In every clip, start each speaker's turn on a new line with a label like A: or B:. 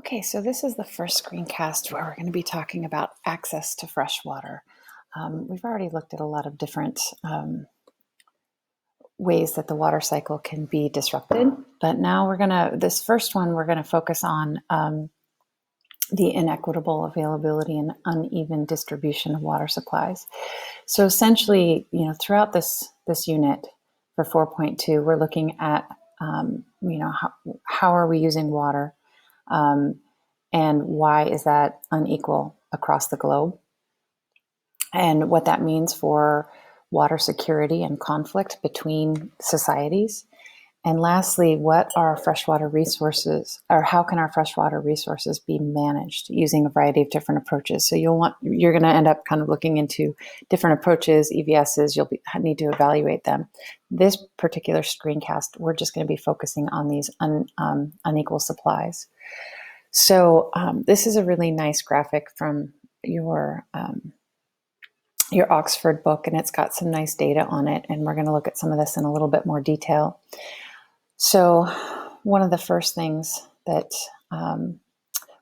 A: Okay, so this is the first screencast where we're going to be talking about access to fresh water. We've already looked at a lot of different ways that the water cycle can be disrupted, but now this first one, we're going to focus on the inequitable availability and uneven distribution of water supplies. So essentially, throughout this unit for 4.2, we're looking at, how are we using water? And why is that unequal across the globe? And what that means for water security and conflict between societies. And lastly, what are freshwater resources, or how can our freshwater resources be managed using a variety of different approaches? So you're going to end up kind of looking into different approaches, EVSs. You'll need to evaluate them. This particular screencast, we're just going to be focusing on these unequal supplies. So this is a really nice graphic from your Oxford book, and it's got some nice data on it. And we're going to look at some of this in a little bit more detail. So one of the first things that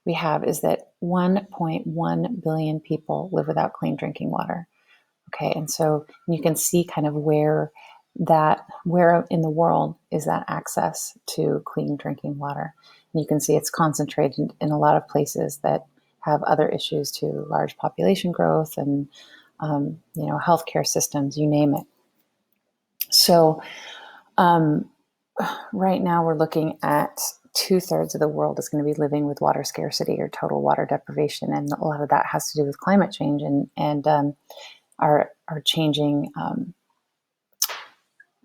A: we have is that 1.1 billion people live without clean drinking water. Okay, and so you can see kind of where in the world is that access to clean drinking water. And you can see it's concentrated in a lot of places that have other issues too, large population growth and healthcare systems, you name it. So right now we're looking at 2/3 of the world is going to be living with water scarcity or total water deprivation, and a lot of that has to do with climate change and our changing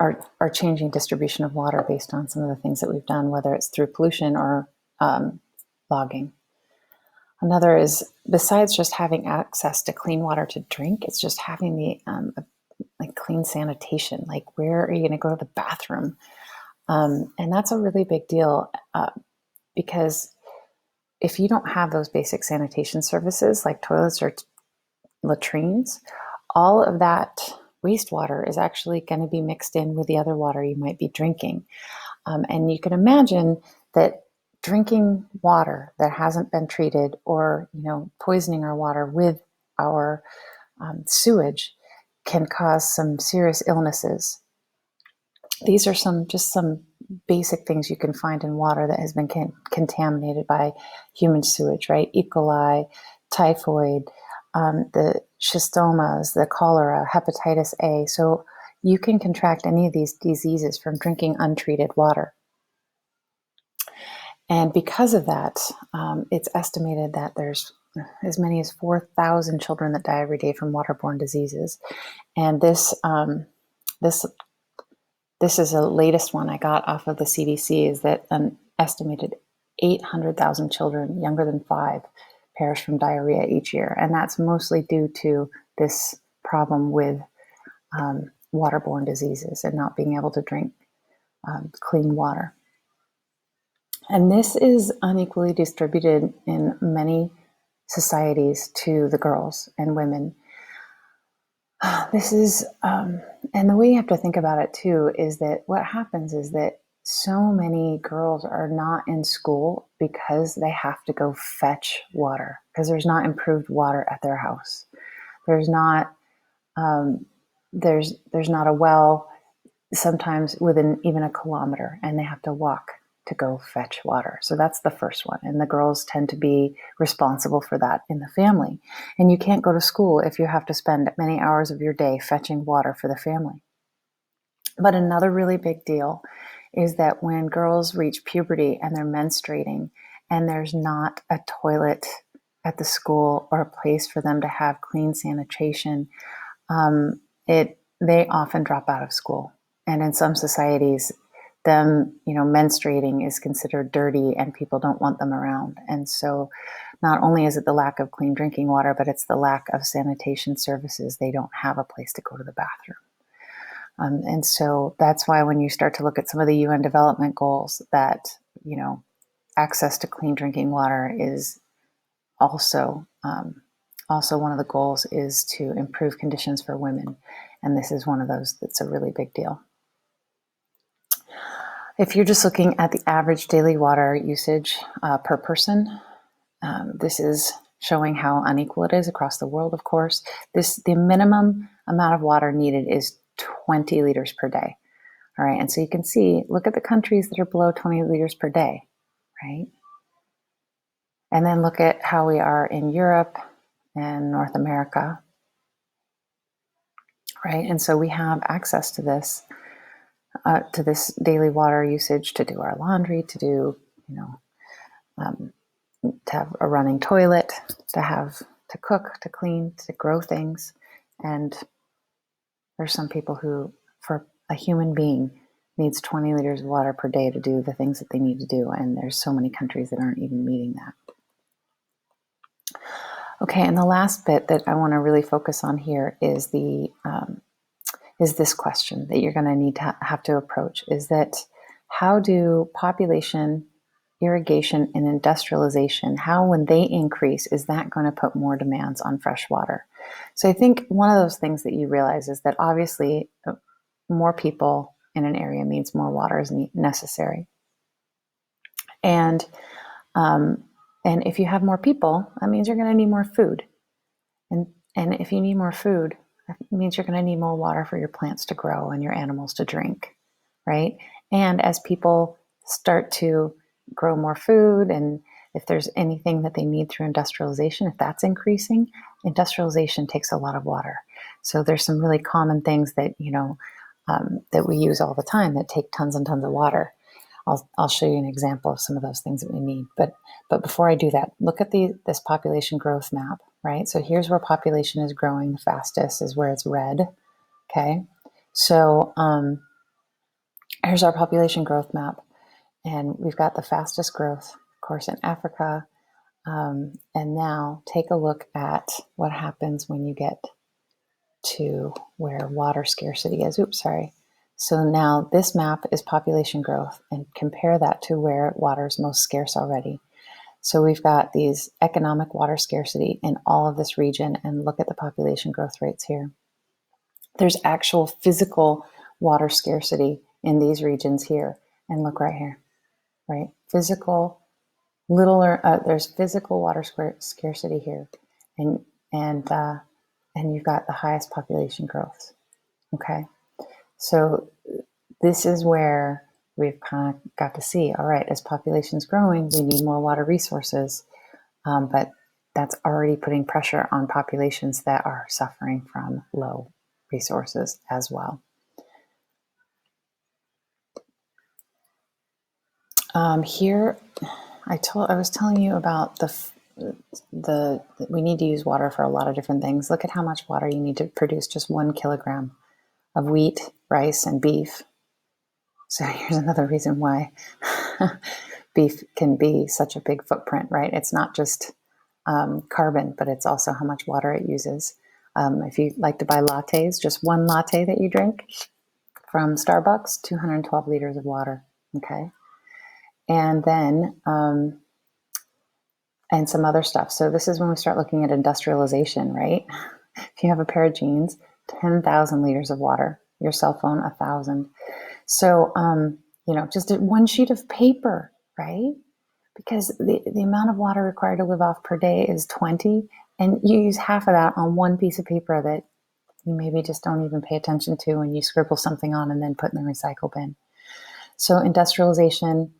A: our changing distribution of water based on some of the things that we've done, whether it's through pollution or logging. Another is, besides just having access to clean water to drink, it's just having the clean sanitation. Like, where are you going to go to the bathroom? And that's a really big deal because if you don't have those basic sanitation services like toilets or latrines, all of that wastewater is actually going to be mixed in with the other water you might be drinking. And you can imagine that drinking water that hasn't been treated, or poisoning our water with our sewage, can cause some serious illnesses. These are some basic things you can find in water that has been contaminated by human sewage, right? E. coli, typhoid, the schistomas, the cholera, hepatitis A. So you can contract any of these diseases from drinking untreated water. And because of that, it's estimated that there's as many as 4,000 children that die every day from waterborne diseases. And this is the latest one I got off of the CDC, is that an estimated 800,000 children younger than 5 perish from diarrhea each year. And that's mostly due to this problem with waterborne diseases and not being able to drink clean water. And this is unequally distributed in many societies to the girls and women. This is, and the way you have to think about it too, is that what happens is that so many girls are not in school because they have to go fetch water, because there's not improved water at their house. There's not a well, sometimes within even a kilometer, and they have to walk to go fetch water. So that's the first one. And the girls tend to be responsible for that in the family. And you can't go to school if you have to spend many hours of your day fetching water for the family. But another really big deal is that when girls reach puberty and they're menstruating, and there's not a toilet at the school or a place for them to have clean sanitation, they often drop out of school. And in some societies, them, menstruating is considered dirty and people don't want them around. And so not only is it the lack of clean drinking water, but it's the lack of sanitation services. They don't have a place to go to the bathroom. And so that's why when you start to look at some of the UN development goals, that, access to clean drinking water is also one of the goals, is to improve conditions for women. And this is one of those that's a really big deal. If you're just looking at the average daily water usage per person, This is showing how unequal it is across the world, of course. The minimum amount of water needed is 20 liters per day. All right, and so you can see, look at the countries that are below 20 liters per day, right? And then look at how we are in Europe and North America, right? And so we have access to this daily water usage to do our laundry, to do, to have a running toilet, to cook, to clean, to grow things. And there's some people who, for a human being, needs 20 liters of water per day to do the things that they need to do. And there's so many countries that aren't even meeting that. Okay, and the last bit that I want to really focus on here is this question that you're going to need to have to approach, is that how do population, irrigation, and industrialization, how when they increase, is that going to put more demands on fresh water? So I think one of those things that you realize is that obviously more people in an area means more water is necessary. And if you have more people, that means you're going to need more food. And if you need more food, that means you're going to need more water for your plants to grow and your animals to drink, right? And as people start to grow more food, and if there's anything that they need through industrialization, if that's increasing, industrialization takes a lot of water. So there's some really common things that, that we use all the time that take tons and tons of water. I'll show you an example of some of those things that we need. But before I do that, look at this population growth map, right? So here's where population is growing the fastest, is where it's red, okay? So here's our population growth map. And we've got the fastest growth, of course, in Africa. And now take a look at what happens when you get to where water scarcity is. Oops, sorry. So now this map is population growth, and compare that to where water is most scarce already. So we've got these economic water scarcity in all of this region, and look at the population growth rates here. There's actual physical water scarcity in these regions here, and look right here, right? There's physical water scarcity here, and you've got the highest population growth. Okay. So this is where we've kind of got to see, all right, as population's growing, we need more water resources, but that's already putting pressure on populations that are suffering from low resources as well. Here, I was telling you about we need to use water for a lot of different things. Look at how much water you need to produce just 1 kilogram of wheat, rice, and beef. So here's another reason why beef can be such a big footprint, right? It's not just carbon, but it's also how much water it uses. If you like to buy lattes, just one latte that you drink from Starbucks, 212 liters of water, okay? And then, and some other stuff. So this is when we start looking at industrialization, right? If you have a pair of jeans, 10,000 liters of water. Your cell phone, 1,000. So, just one sheet of paper, right? Because the amount of water required to live off per day is 20, and you use half of that on one piece of paper that you maybe just don't even pay attention to, and you scribble something on and then put in the recycle bin. So industrialization,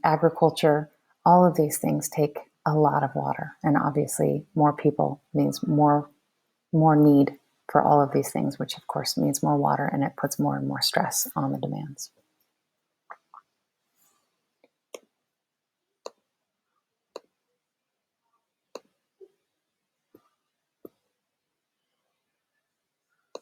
A: agriculture, all of these things take a lot of water, and obviously more people means more need for all of these things, which of course means more water, and it puts more and more stress on the demands.